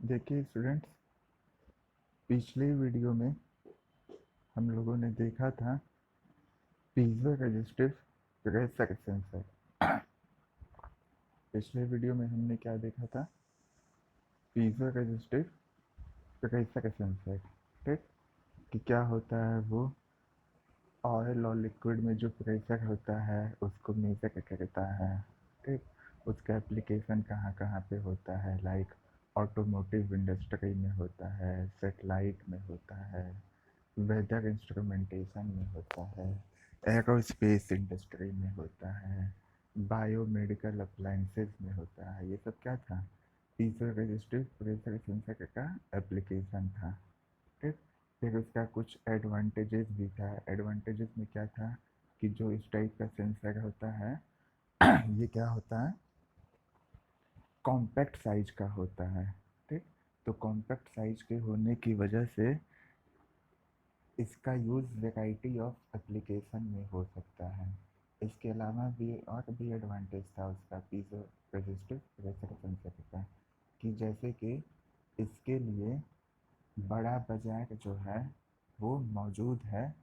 देखिए स्टूडेंट्स, पिछले वीडियो में हम लोगों ने देखा था पीजो रेजिस्टिव प्रेशर सेंसर। पिछले वीडियो में हमने क्या देखा था? Piezo resistive pressure sensor. ठीक, कि क्या होता है वो ऑयल और लिक्विड में जो प्रेशर होता है उसको मेजर करता है। ठीक, उसका एप्लीकेशन कहाँ कहाँ पे होता है, लाइक ऑटोमोटिव इंडस्ट्री में होता है, सेटेलाइट में होता है, वेदर इंस्ट्रूमेंटेशन में होता है, एरोस्पेस इंडस्ट्री में होता है, बायोमेडिकल अप्लायंसेस में होता है। ये सब क्या था? पीजो रेजिस्टिव प्रेशर सेंसर का एप्लीकेशन था। ठीक, फिर उसका कुछ एडवांटेजेस भी था। एडवांटेजेस में क्या था कि जो इस टाइप का सेंसर होता है ये क्या होता है, कॉम्पैक्ट साइज का होता है। ठीक, तो कॉम्पैक्ट साइज के होने की वजह से इसका यूज़ वैरायटी ऑफ एप्लीकेशन में हो सकता है। इसके अलावा भी और भी एडवांटेज था उसका पीजो रेजिस्टिव प्रेशर सेंसर का, कि जैसे कि इसके लिए बड़ा बाजार जो है वो मौजूद है,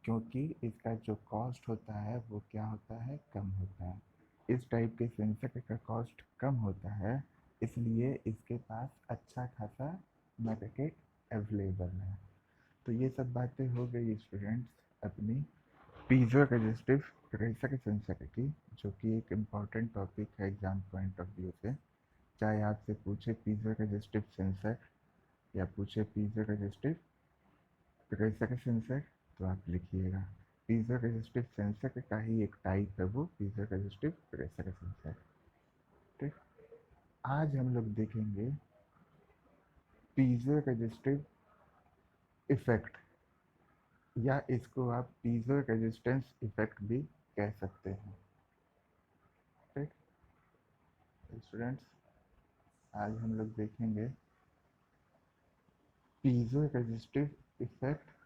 क्योंकि इसका जो कॉस्ट होता है वो क्या होता है, कम होता है। इस टाइप के सेंसर का कॉस्ट कम होता है, इसलिए इसके पास अच्छा खासा मार्केट अवेलेबल है। तो ये सब बातें हो गई स्टूडेंट्स अपनी पीजो रेजिस्टिव प्रेशर सेंसर की, जो कि एक इम्पॉर्टेंट टॉपिक है एग्जाम पॉइंट ऑफ व्यू से। चाहे आपसे पूछे पीजो रेजिस्टिव सेंसर या पूछे पीजो रेजिस्टिव प्रेशर सेंसर, तो आप लिखिएगा पीजो रेजिस्टिव सेंसर का ही एक टाइप है वो पीजो रेजिस्टिव प्रेशर सेंसर। ठीक, आज हम लोग देखेंगे पीजो रेजिस्टिव इफेक्ट, या इसको आप पीजो रेजिस्टेंस इफेक्ट भी कह सकते हैं। ठीक, स्टूडेंट्स, आज हम लोग देखेंगे पीजो रेजिस्टिव इफेक्ट।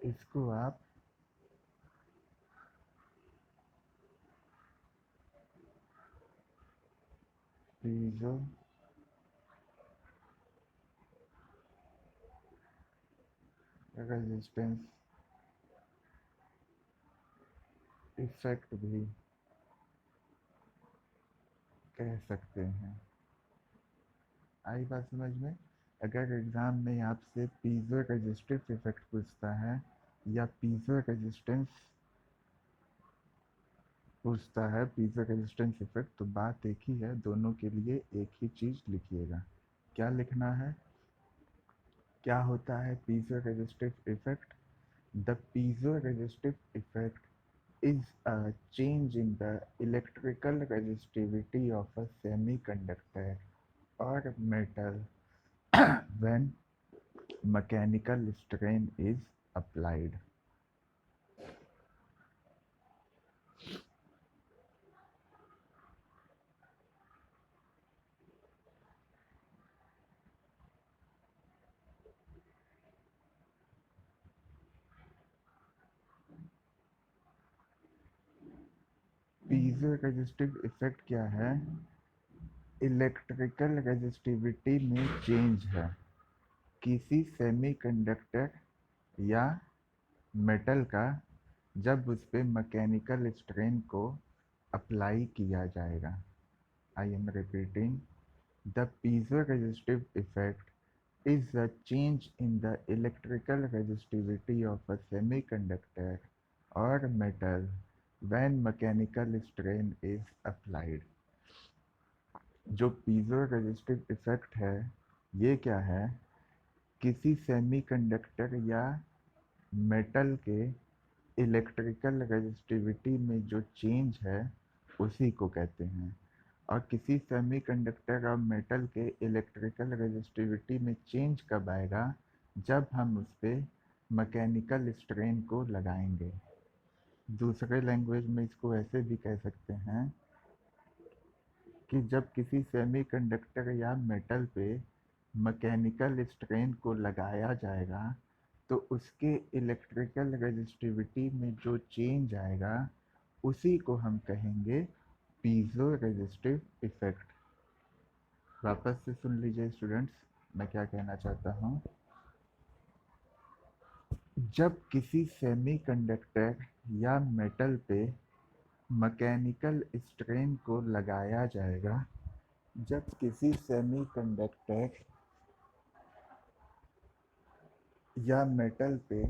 इसको आप पीजो रेजिस्टेंस इफेक्ट भी कह सकते हैं। आई बात समझ में? अगर एग्जाम में आपसे पीजो रेजिस्टिव इफेक्ट पूछता है या पीजो रेजिस्टेंस पूछता है, पीजो रेजिस्टेंस इफेक्ट, तो बात एक ही है, दोनों के लिए एक ही चीज लिखिएगा। क्या लिखना है? क्या होता है piezo resistive effect? The piezoresistive effect is a change in the electrical resistivity of a semiconductor or metal when mechanical strain is applied. Piezo resistive effect क्या है? इलेक्ट्रिकल रेजिस्टिविटी में चेंज है किसी सेमीकंडक्टर या metal का, जब उस पर मैकेनिकल स्ट्रेन को अप्लाई किया जाएगा। I am repeating, the piezoresistive effect is a change in the electrical resistivity of a semiconductor or metal when mechanical strain is applied. जो पीजो रेजिस्टिव इफेक्ट है ये क्या है? किसी सेमीकंडक्टर या मेटल के इलेक्ट्रिकल रेजिस्टिविटी में जो चेंज है उसी को कहते हैं। और किसी सेमीकंडक्टर और मेटल के इलेक्ट्रिकल रेजिस्टिविटी में चेंज कब आएगा? जब हम उस पर मैकेनिकल स्ट्रेन को लगाएंगे। दूसरे लैंग्वेज में इसको ऐसे भी कह सकते हैं कि जब किसी सेमीकंडक्टर या मेटल पे मैकेनिकल स्ट्रेन को लगाया जाएगा तो उसके इलेक्ट्रिकल रेजिस्टिविटी में जो चेंज आएगा उसी को हम कहेंगे पीजो रेजिस्टिव इफेक्ट। वापस से सुन लीजिए स्टूडेंट्स, मैं क्या कहना चाहता हूँ। जब किसी सेमीकंडक्टर या मेटल पे मैकेनिकल स्ट्रेन को लगाया जाएगा, जब किसी सेमीकंडक्टर या मेटल पे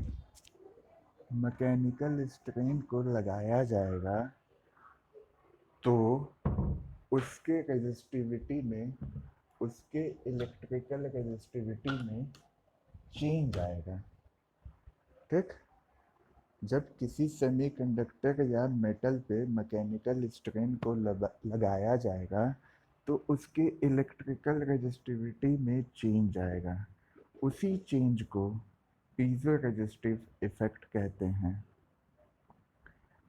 मैकेनिकल स्ट्रेन को लगाया जाएगा तो उसके रेजिस्टिविटी में, उसके इलेक्ट्रिकल रेजिस्टिविटी में चेंज आएगा। ठीक, जब किसी सेमीकंडक्टर या मेटल पे मैकेनिकल स्ट्रेन को लगाया जाएगा तो उसके इलेक्ट्रिकल रेजिस्टिविटी में चेंज आएगा। उसी चेंज को पीजो रेजिस्टिव इफेक्ट कहते हैं।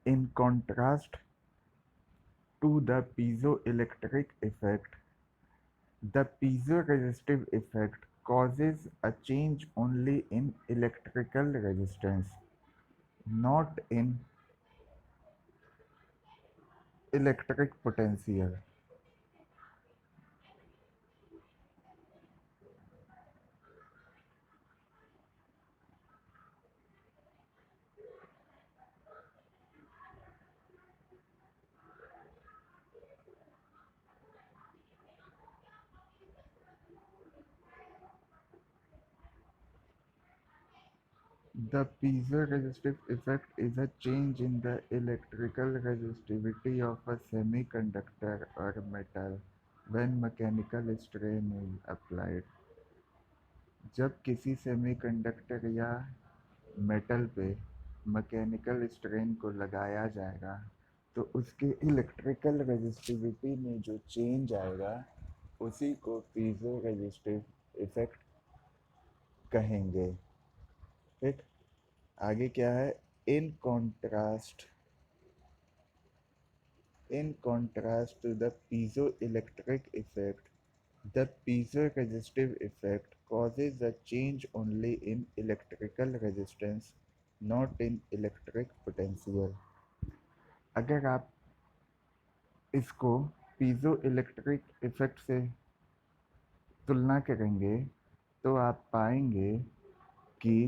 In contrast to the piezoelectric effect, the piezoresistive effect causes a change only in electrical resistance, not in electric potential. The piezoresistive effect is a change in the electrical resistivity of a semiconductor or metal when mechanical strain is applied. जब किसी semiconductor या metal पे mechanical strain को लगाया जाएगा तो उसके electrical resistivity में जो चेंज आएगा उसी को पीजो रेजिस्टिव इफेक्ट कहेंगे। ठीक, आगे क्या है? In contrast to the piezoelectric effect, the piezoresistive effect causes a change only in electrical resistance, not in electric potential. अगर आप इसको पीजो इलेक्ट्रिक इफेक्ट से तुलना करेंगे तो आप पाएंगे कि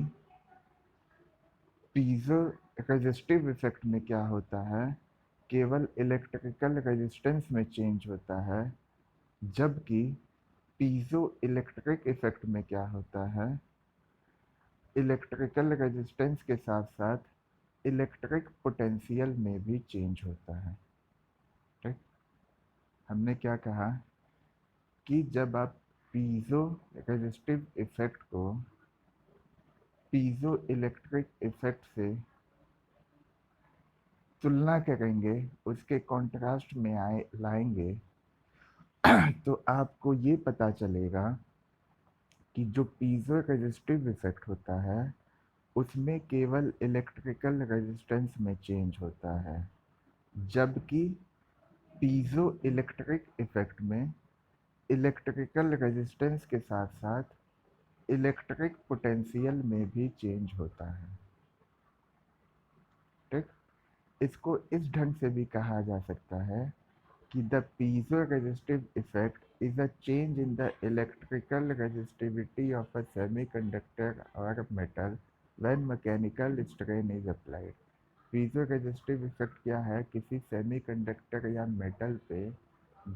पीजो रेजिस्टिव इफेक्ट में क्या होता है, केवल इलेक्ट्रिकल रेजिस्टेंस में चेंज होता है, जबकि पीजो इलेक्ट्रिक इफेक्ट में क्या होता है, इलेक्ट्रिकल रेजिस्टेंस के साथ साथ इलेक्ट्रिक पोटेंशियल में भी चेंज होता है। ठीक, हमने क्या कहा कि जब आप पीजो रेजिस्टिव इफेक्ट को पीजो इलेक्ट्रिक इफेक्ट से तुलना करेंगे, उसके कॉन्ट्रास्ट में लाएंगे तो आपको ये पता चलेगा कि जो पीजो रेजिस्टिव इफेक्ट होता है उसमें केवल इलेक्ट्रिकल रेजिस्टेंस में चेंज होता है, जबकि पीजो इलेक्ट्रिक इफेक्ट में इलेक्ट्रिकल रेजिस्टेंस के साथ साथ इलेक्ट्रिक पोटेंशियल में भी चेंज होता है। ठीक, इसको इस ढंग से भी कहा जा सकता है कि the piezoresistive effect is a change in the electrical resistivity of a semiconductor or metal when mechanical strain is applied. piezoresistive effect क्या है? किसी सेमीकंडक्टर या मेटल पे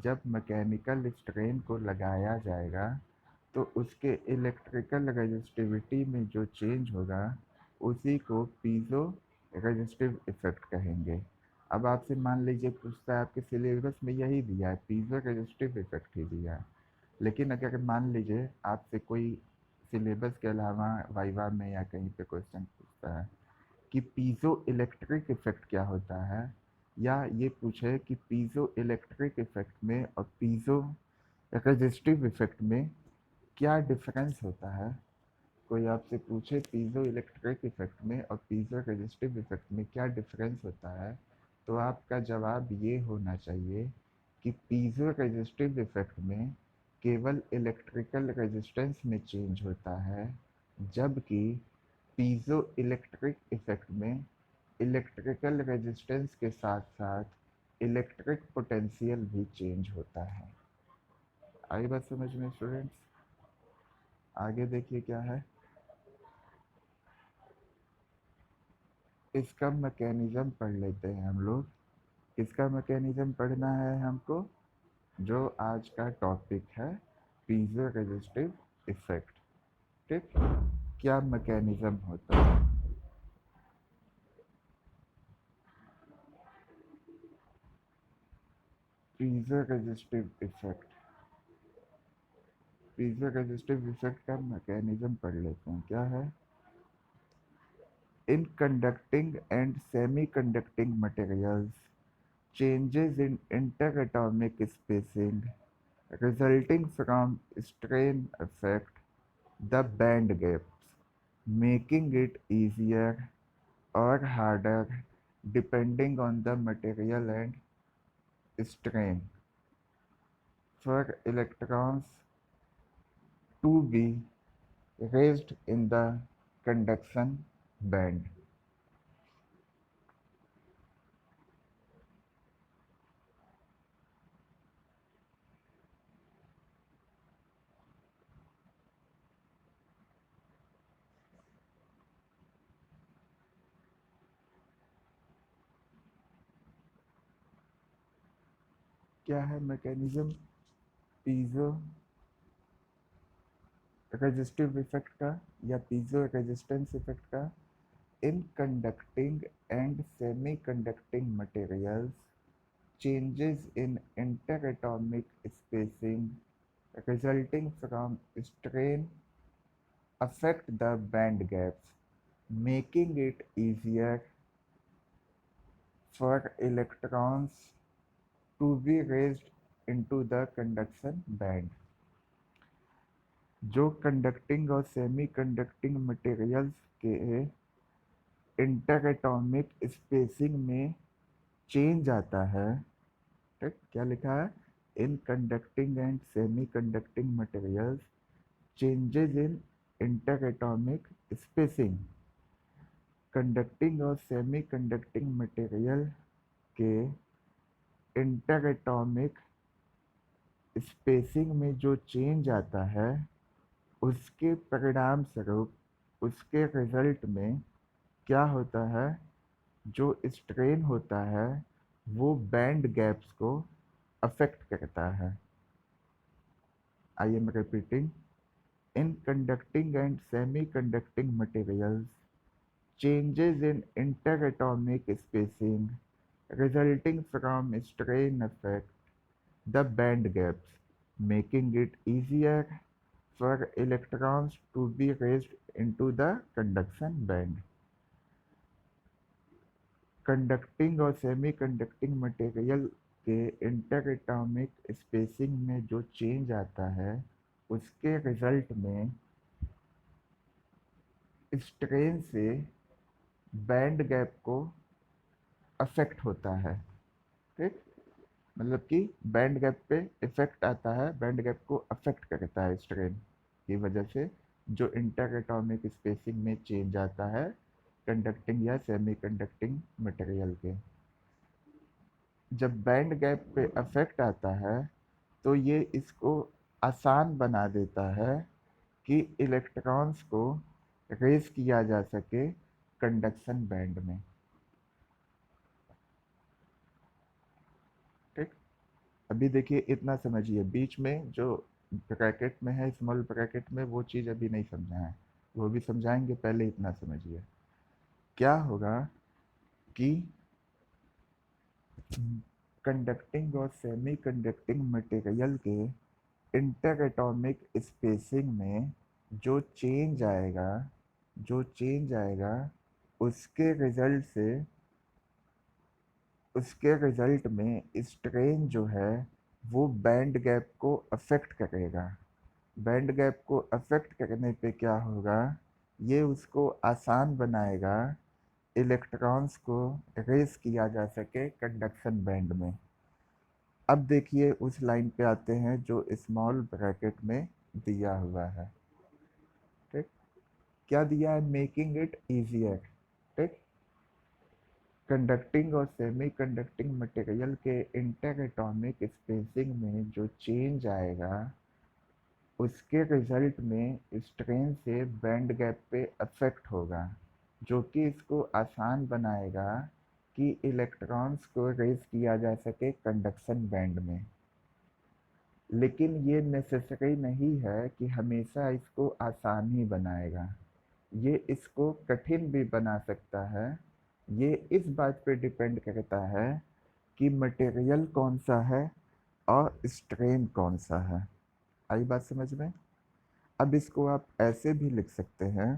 जब मैकेनिकल स्ट्रेन को लगाया जाएगा तो उसके इलेक्ट्रिकल रेजिस्टिविटी में जो चेंज होगा उसी को पीजो रेजिस्टिव इफेक्ट कहेंगे। अब आपसे मान लीजिए पूछता है, आपके सिलेबस में यही दिया है, पीजो रेजिस्टिव इफेक्ट ही दिया है, लेकिन अगर मान लीजिए आपसे कोई सिलेबस के अलावा वाइवा में या कहीं पे क्वेश्चन पूछता है कि पीजो इलेक्ट्रिक इफेक्ट क्या होता है, या ये पूछे कि पीजो इलेक्ट्रिक इफेक्ट में और पीजो रेजिस्टिव इफेक्ट में क्या डिफरेंस होता है, कोई आपसे पूछे पीजो इलेक्ट्रिक इफेक्ट में और पीजो रेजिस्टिव इफेक्ट में क्या डिफरेंस होता है, तो आपका जवाब ये होना चाहिए कि पीजो रेजिस्टिव इफेक्ट में केवल इलेक्ट्रिकल रेजिस्टेंस में चेंज होता है, जबकि पीजो इलेक्ट्रिक इफेक्ट में इलेक्ट्रिकल रेजिस्टेंस के साथ साथ इलेक्ट्रिक पोटेंशियल भी चेंज होता है। आई बात समझ में स्टूडेंट्स? आगे देखिए क्या है। इसका मैकेनिज्म पढ़ लेते हैं हम लोग। इसका मैकेनिज्म पढ़ना है हमको, जो आज का टॉपिक है, पीजो रेजिस्टिव इफेक्ट। ठीक, क्या मैकेनिज्म होता है? Piezo resistive effect. Piezo resistive effect का मैकेनिज्म पढ़ लेते हैं, क्या है। In conducting and semi-conducting materials, changes in interatomic spacing resulting from strain affect the band gaps, making it easier or harder depending on the material and strain for electrons to be raised in the conduction band. क्या है mechanism piezo resistive effect का या piezo resistance effect का? In conducting and semi conducting materials, changes in interatomic spacing resulting from strain affect the band gaps, making it easier for electrons to be raised into the conduction band. जो conducting और semi conducting materials के inter spacing में change आता है, ठीक, क्या लिखा है, in conducting and semi conducting materials changes in inter spacing. Conducting और सेमी कंडक्टिंग मटेरियल के इंटर स्पेसिंग में जो चेंज आता है, उसके परिणाम स्वरूप उसके रिजल्ट में क्या होता है, जो स्ट्रेन होता है वो बैंड गैप्स को अफेक्ट करता है। I am repeating, in conducting and semi conducting materials, changes in interatomic spacing resulting from strain affect the band gaps, making it easier for electrons to be raised into the conduction band. Conducting और semi conducting material के इंटरएटॉमिक spacing में जो change आता है, उसके result में strain से band gap को अफेक्ट होता है। ठीक, मतलब कि बैंड गैप पे इफेक्ट आता है, बैंड गैप को अफेक्ट करता है स्ट्रेन की वजह से, जो इंटर एटॉमिक स्पेसिंग में चेंज आता है कंडक्टिंग या सेमी कंडक्टिंग मटेरियल के। जब बैंड गैप पे अफेक्ट आता है तो ये इसको आसान बना देता है कि इलेक्ट्रॉन्स को रेज किया जा सके कंडक्शन बैंड में। ठीक, अभी देखिए इतना समझिए, बीच में जो ब्रैकेट में है, स्मॉल ब्रैकेट में, वो चीज़ अभी नहीं समझा है, वो भी समझाएंगे, पहले इतना समझिए। क्या होगा कि कंडक्टिंग और सेमी कंडक्टिंग मटेरियल के इंटर एटॉमिक स्पेसिंग में जो चेंज आएगा, जो चेंज आएगा उसके रिजल्ट से, उसके रिजल्ट में स्ट्रेन जो है वो बैंड गैप को अफेक्ट करेगा। बैंड गैप को अफेक्ट करने पे क्या होगा, ये उसको आसान बनाएगा इलेक्ट्रॉन्स को रेस किया जा सके कंडक्शन बैंड में। अब देखिए उस लाइन पे आते हैं जो स्मॉल ब्रैकेट में दिया हुआ है। ठीक, क्या दिया है, मेकिंग इट इजियर। ठीक, कंडक्टिंग और सेमी कंडक्टिंग मटेरियल के इंटर एटॉमिक स्पेसिंग में जो चेंज आएगा, उसके रिजल्ट में स्ट्रेन से बैंड गैप पे अफेक्ट होगा, जो कि इसको आसान बनाएगा कि इलेक्ट्रॉन्स को रेज किया जा सके कंडक्शन बैंड में। लेकिन ये नेसेसरी नहीं है कि हमेशा इसको आसान ही बनाएगा, ये इसको कठिन भी बना सकता है। ये इस बात पे डिपेंड करता है कि मटेरियल कौन सा है और स्ट्रेन कौन सा है। आई बात समझ में? अब इसको आप ऐसे भी लिख सकते हैं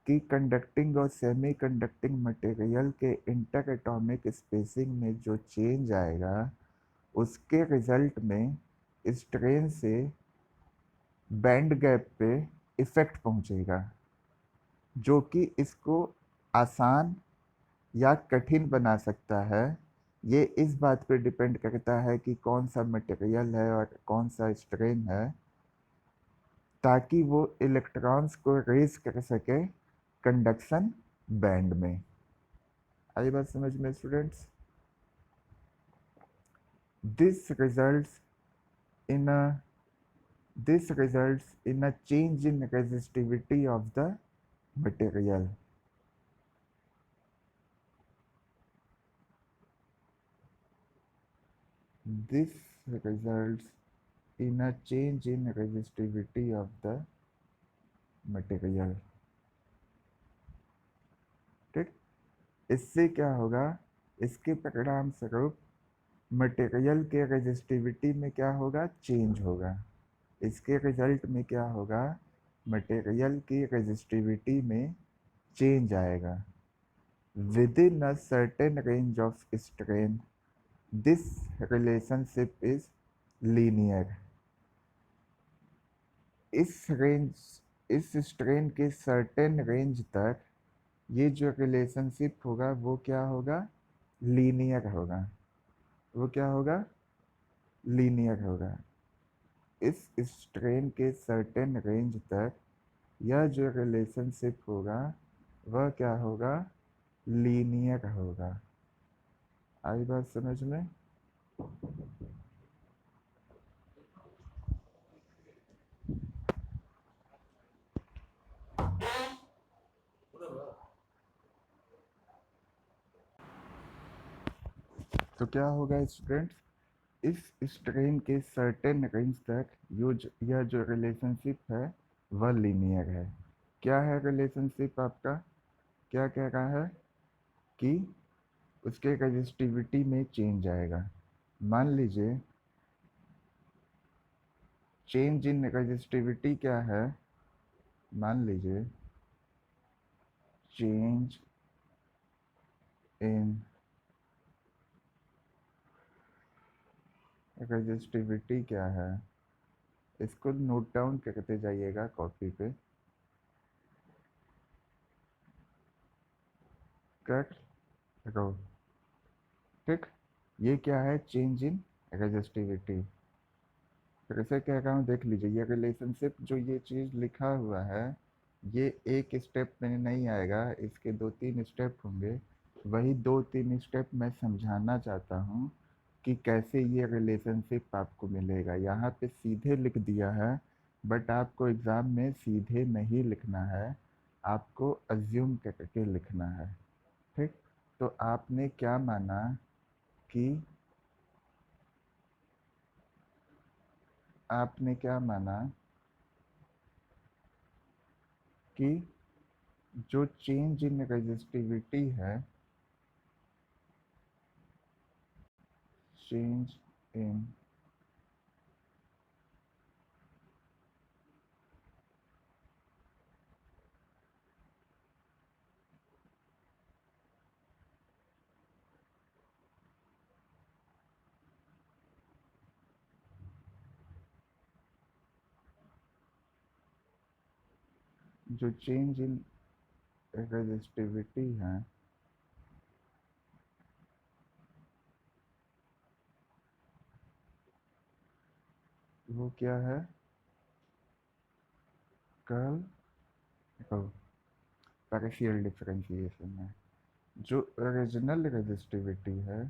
कि कंडक्टिंग और सेमी कंडक्टिंग मटेरियल के इंटर एटॉमिक स्पेसिंग में जो चेंज आएगा, उसके रिजल्ट में स्ट्रेन से बैंड गैप पे इफेक्ट पहुंचेगा, जो कि इसको आसान या कठिन बना सकता है। ये इस बात पे डिपेंड करता है कि कौन सा मटेरियल है और कौन सा स्ट्रेन है, ताकि वो इलेक्ट्रॉन्स को रेज कर सके कंडक्शन बैंड में। आई बात समझ में students? This results in a this results in a change in resistivity of the material. This results in a change in resistivity of the material. ठीक, इससे क्या होगा? इसके परिणाम स्वरूप मटेरियल के रेजिस्टिविटी में क्या होगा? चेंज होगा। इसके रिजल्ट में क्या होगा? मटेरियल की रेजिस्टिविटी में चेंज आएगा। Within a certain range of strain this relationship is linear. इस स्ट्रेन के सर्टेन रेंज तक ये जो रिलेशनशिप होगा वो क्या होगा? लीनियर होगा। वो क्या होगा? लीनियर होगा। इस स्ट्रेन के सर्टेन रेंज तक यह जो रिलेशनशिप होगा वह क्या होगा? लीनियर होगा। आई बात समझ में? तो क्या होगा स्टूडेंट्स? इस स्ट्रेन के सर्टेन रेंज तक यह जो रिलेशनशिप है वह लीनियर है। क्या है रिलेशनशिप आपका? क्या कह रहा है कि उसके रेजिस्टिविटी में चेंज आएगा। मान लीजिए चेंज इन रेजिस्टिविटी क्या है? मान लीजिए चेंज इन रेजिस्टिविटी क्या है? इसको नोट डाउन करते जाइएगा कॉपी पे। कर रो। ठीक, ये क्या है? Change in resistivity. फिर से कह रहा हूँ, देख लीजिए ये रिलेशनशिप जो ये चीज़ लिखा हुआ है ये एक स्टेप में नहीं आएगा, इसके 2-3 स्टेप होंगे। वही 2-3 स्टेप मैं समझाना चाहता हूँ कि कैसे ये रिलेशनशिप आपको मिलेगा। यहाँ पे सीधे लिख दिया है, बट आपको एग्ज़ाम में सीधे नहीं लिखना है, आपको अज्यूम करके लिखना है। ठीक, तो आपने क्या माना कि आपने क्या माना कि जो चेंज इन रेजिस्टिविटी है, चेंज इन जो चेंज इन रेजिस्टिविटी है वो क्या है? कर्ल पार्शियल डिफरेंशिएशन है। जो ओरिजिनल रेजिस्टिविटी है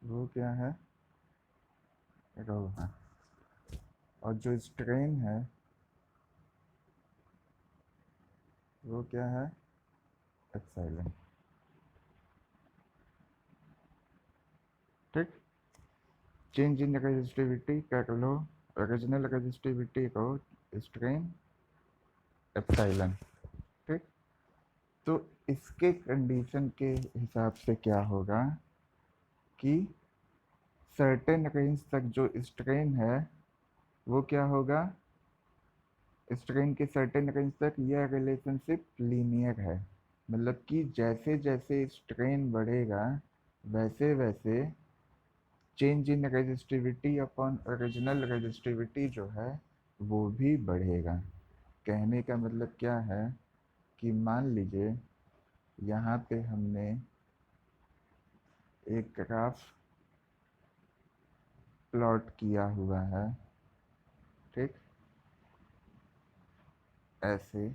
वो क्या है, रो है। और जो स्ट्रेन है वो क्या है, एप्सिलॉन। ठीक। चेंज इन रेजिस्टिविटी कर लो, ओरिजिनल रेजिस्टिविटी को स्ट्रेन एप्सिलॉन। ठीक। तो इसके कंडीशन के हिसाब से क्या होगा कि सर्टेन रेंज तक जो स्ट्रेन है वो क्या होगा, स्ट्रेन के सर्टेन रेंज तक यह रिलेशनशिप लीनियर है। मतलब कि जैसे जैसे स्ट्रेन बढ़ेगा वैसे वैसे change in resistivity upon original resistivity जो है वो भी बढ़ेगा। कहने का मतलब क्या है कि मान लीजिए यहाँ पे हमने एक ग्राफ प्लॉट किया हुआ है। ठीक। ऐसे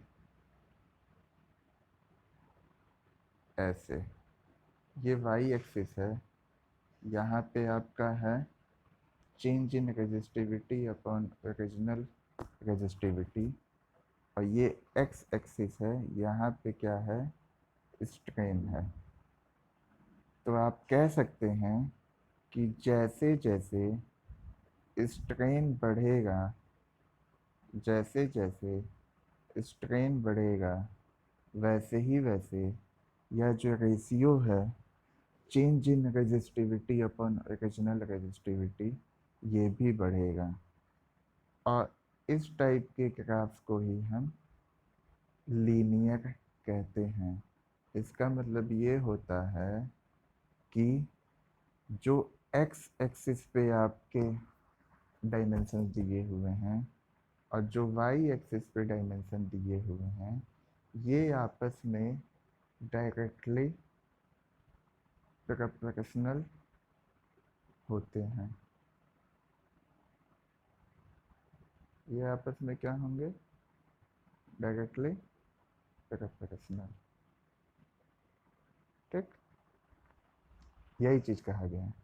ऐसे ये वाई एक्सिस है, यहाँ पे आपका है change in resistivity upon original resistivity, और ये एक्स एक्सिस है, यहाँ पे क्या है, स्ट्रेन है। तो आप कह सकते हैं कि जैसे जैसे स्ट्रेन बढ़ेगा, जैसे जैसे स्ट्रेन बढ़ेगा वैसे ही वैसे यह जो रेशियो है change in resistivity upon original resistivity ये भी बढ़ेगा। और इस टाइप के ग्राफ्स को ही हम लीनियर कहते हैं। इसका मतलब ये होता है कि जो एक्स एक्सिस पे आपके डायमेंशन दिए हुए हैं और जो वाई एक्सिस पे डायमेंशन दिए हुए हैं ये आपस में डायरेक्टली प्रोपोर्शनल होते हैं। ये आपस में क्या होंगे, डायरेक्टली प्रोपोर्शनल। ठीक। यही चीज़ कहा गया है।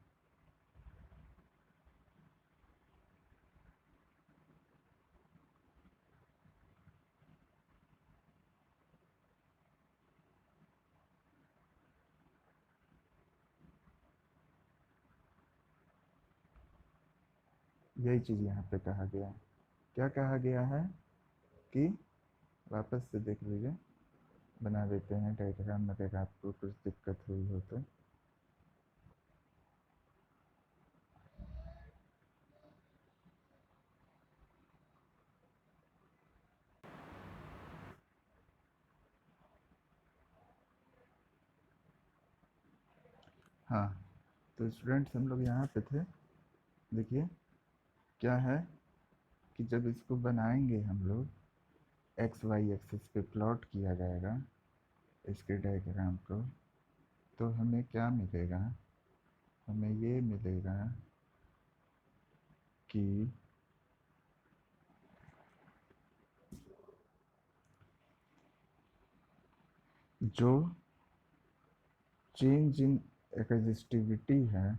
यही चीज़ यहाँ पे कहा गया है। क्या कहा गया है कि वापस से देख लीजिए, बना देते हैं डायग्राम, अगर आपको कुछ दिक्कत हुई हो तो। हाँ, तो स्टूडेंट्स हम लोग यहाँ पे थे। देखिए क्या है कि जब इसको बनाएंगे हम लोग एक्स वाई एक्सिस पे प्लॉट किया जाएगा इसके डायग्राम को, तो हमें क्या मिलेगा, हमें ये मिलेगा कि जो चेंज इन रेजिस्टिविटी है,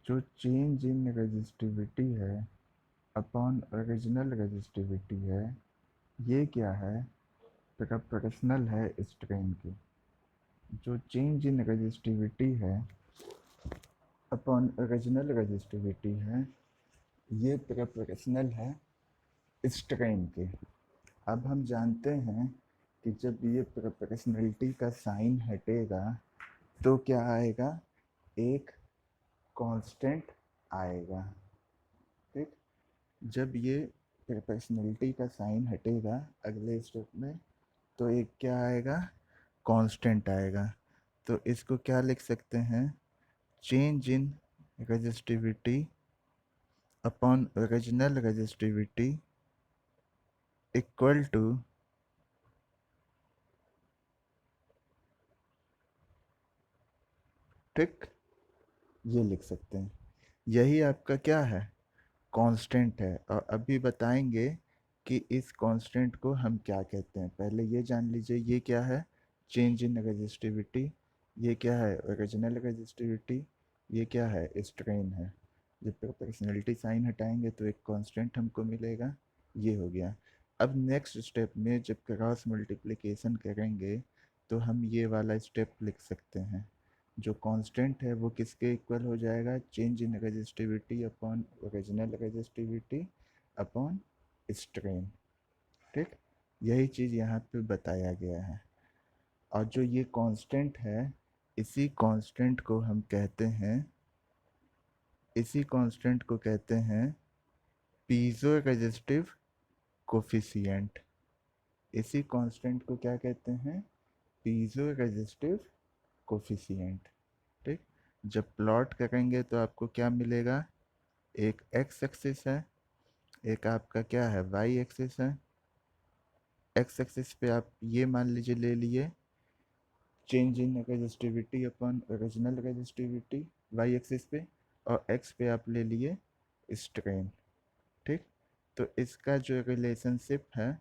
जो चेंज इन रेजिस्टिविटी है अपॉन ओरिजिनल रेजिस्टिविटी है, ये क्या है, प्रोपोर्शनल है स्ट्रेन की। जो चेंज इन रेजिस्टिविटी है अपॉन ओरिजिनल रेजिस्टिविटी है ये प्रोपोर्शनल है स्ट्रेन के। अब हम जानते हैं कि जब ये प्रोपोर्शनलिटी का साइन हटेगा तो क्या आएगा, एक कांस्टेंट आएगा। ठीक। जब ये प्रोपोर्शनलिटी का साइन हटेगा अगले स्टेप में तो एक क्या आएगा, कांस्टेंट आएगा। तो इसको क्या लिख सकते हैं, change in resistivity upon original resistivity equal to ठीक, ये लिख सकते हैं। यही आपका क्या है, कांस्टेंट है। और अभी बताएंगे कि इस कांस्टेंट को हम क्या कहते हैं। पहले ये जान लीजिए ये क्या है, चेंज इन रेजिस्टिविटी। ये क्या है ओरिजिनल रेजिस्टिविटी, ये क्या है स्ट्रेन है। जब प्रोपोर्शनलिटी साइन हटाएंगे तो एक कांस्टेंट हमको मिलेगा, ये हो गया। अब नेक्स्ट स्टेप में जब क्रॉस मल्टीप्लिकेशन करेंगे तो हम ये वाला स्टेप लिख सकते हैं। जो कांस्टेंट है वो किसके इक्वल हो जाएगा, change in resistivity upon original resistivity upon strain. ठीक, यही चीज़ यहाँ पे बताया गया है। और जो ये कांस्टेंट है, इसी कांस्टेंट को हम कहते हैं, इसी कांस्टेंट को कहते हैं पीजो रेजिस्टिव कोफिशिएंट। इसी कांस्टेंट को क्या कहते हैं, पीजो रेजिस्टिव कोफिशिएंट। ठीक, जब प्लॉट करेंगे तो आपको क्या मिलेगा, एक एक्स एक्सिस है, एक आपका क्या है वाई एक्सिस है। एक्स एक्सिस पे आप ये मान लीजिए ले लिए change in resistivity upon original resistivity Y axis पे, और एक्स पे आप ले लिए स्ट्रेन। ठीक, तो इसका जो रिलेशनशिप है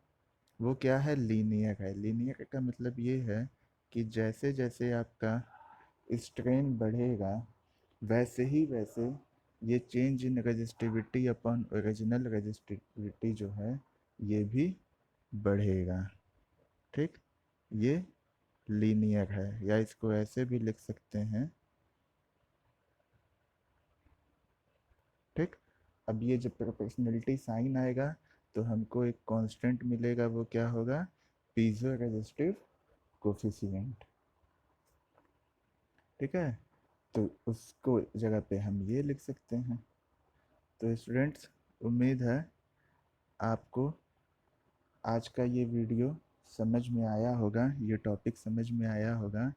वो क्या है, लीनियर है। लीनियर का मतलब ये है कि जैसे जैसे आपका स्ट्रेन बढ़ेगा वैसे ही वैसे ये change in resistivity upon original resistivity जो है ये भी बढ़ेगा। ठीक, ये लीनियर है, या इसको ऐसे भी लिख सकते हैं। ठीक, अब ये जब प्रोपोर्शनलिटी साइन आएगा तो हमको एक कांस्टेंट मिलेगा, वो क्या होगा, पीजो रेजिस्टिव कोफिशिएंट। ठीक है, तो उसको जगह पे हम ये लिख सकते हैं। तो स्टूडेंट्स, उम्मीद है आपको आज का ये वीडियो समझ में आया होगा, ये टॉपिक समझ में आया होगा।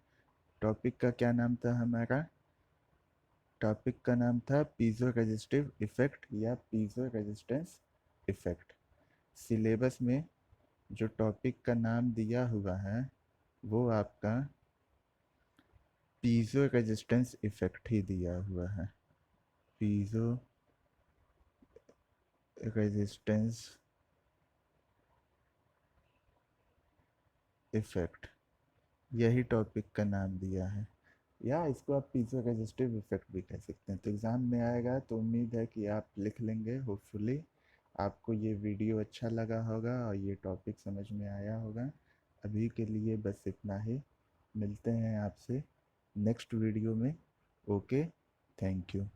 टॉपिक का क्या नाम था हमारा, टॉपिक का नाम था पीजो रेजिस्टिव इफेक्ट या पीजो रेजिस्टेंस इफेक्ट। सिलेबस में जो टॉपिक का नाम दिया हुआ है वो आपका पीजो रेजिस्टेंस इफेक्ट ही दिया हुआ है, पीजो रेजिस्टेंस इफेक्ट, यही टॉपिक का नाम दिया है, या इसको आप पीजो रेजिस्टिव इफेक्ट भी कह सकते हैं। तो एग्ज़ाम में आएगा तो उम्मीद है कि आप लिख लेंगे। होपफुली आपको ये वीडियो अच्छा लगा होगा और ये टॉपिक समझ में आया होगा। अभी के लिए बस इतना ही, मिलते हैं आपसे नेक्स्ट वीडियो में। Okay, thank you.